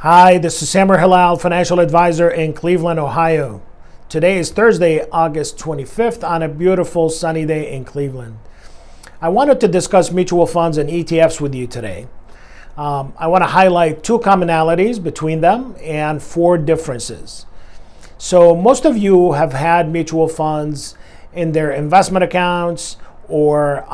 Hi, this is Samer Hilal, financial advisor in Cleveland, Ohio. Today is Thursday, August 25th, on a beautiful sunny day in Cleveland. I wanted to discuss mutual funds and ETFs with you today. I want to highlight two commonalities between them and four differences. So most of you have had mutual funds in their investment accounts or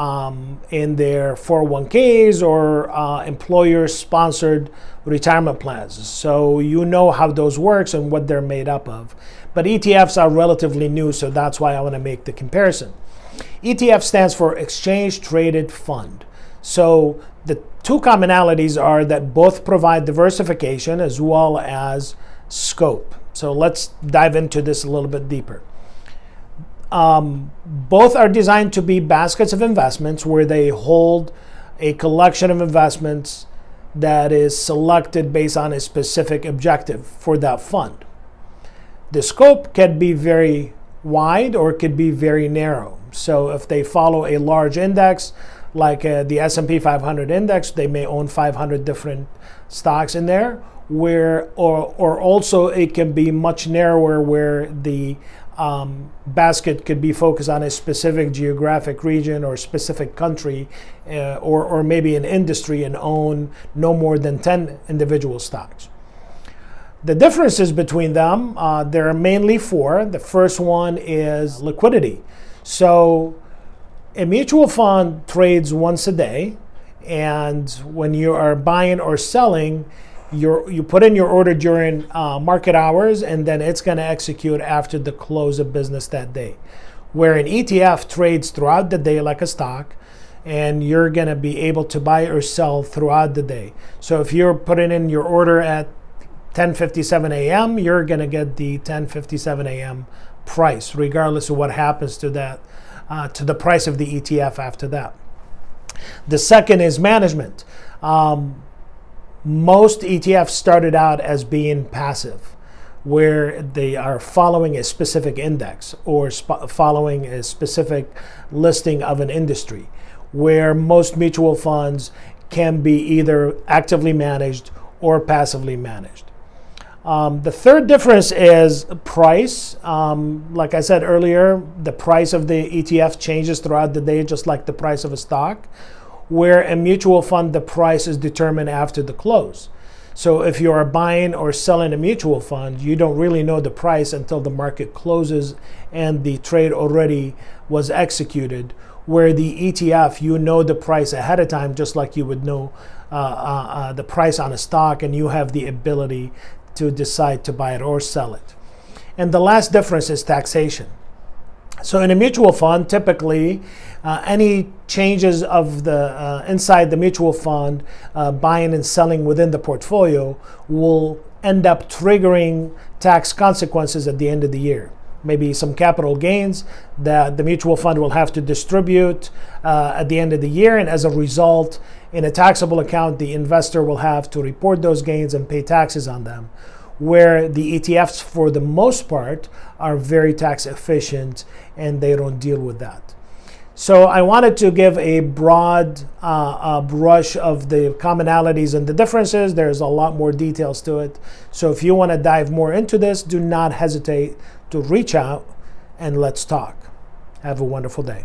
in their 401ks or employer-sponsored retirement plans. So you know how those works and what they're made up of. But ETFs are relatively new, so that's why I want to make the comparison. ETF stands for Exchange Traded Fund. So the two commonalities are that both provide diversification as well as scope. So let's dive into this a little bit deeper. Both are designed to be baskets of investments where they hold a collection of investments that is selected based on a specific objective for that fund. The scope can be very wide or it could be very narrow. So if they follow a large index like the S&P 500 index, they may own 500 different stocks in there, or also it can be much narrower where the basket could be focused on a specific geographic region or specific country or maybe an industry and own no more than 10 individual stocks. The differences between them, there are mainly four. The first one is liquidity. So a mutual fund trades once a day, and when you are buying or selling, you put in your order during market hours, and then it's going to execute after the close of business that day. Where an ETF trades throughout the day like a stock, and you're going to be able to buy or sell throughout the day. So if you're putting in your order at 10:57 a.m., you're going to get the 10:57 a.m. price, regardless of what happens to that, to the price of the ETF after that. The second is management. Most ETFs started out as being passive, where they are following a specific index or following a specific listing of an industry, where most mutual funds can be either actively managed or passively managed. The third difference is price. Like I said earlier, the price of the ETF changes throughout the day, just like the price of a stock. Where a mutual fund, the price is determined after the close. So if you are buying or selling a mutual fund, you don't really know the price until the market closes and the trade already was executed. Where the ETF, you know the price ahead of time, just like you would know the price on a stock, and you have the ability to decide to buy it or sell it. And the last difference is taxation. So in a mutual fund, typically, any changes of the inside the mutual fund, buying and selling within the portfolio, will end up triggering tax consequences at the end of the year. Maybe some capital gains that the mutual fund will have to distribute at the end of the year, and as a result, in a taxable account, the investor will have to report those gains and pay taxes on them. Where the ETFs, for the most part, are very tax efficient and they don't deal with that. So I wanted to give a broad brush of the commonalities and the differences. There's a lot more details to it. So if you want to dive more into this, do not hesitate to reach out and let's talk. Have a wonderful day.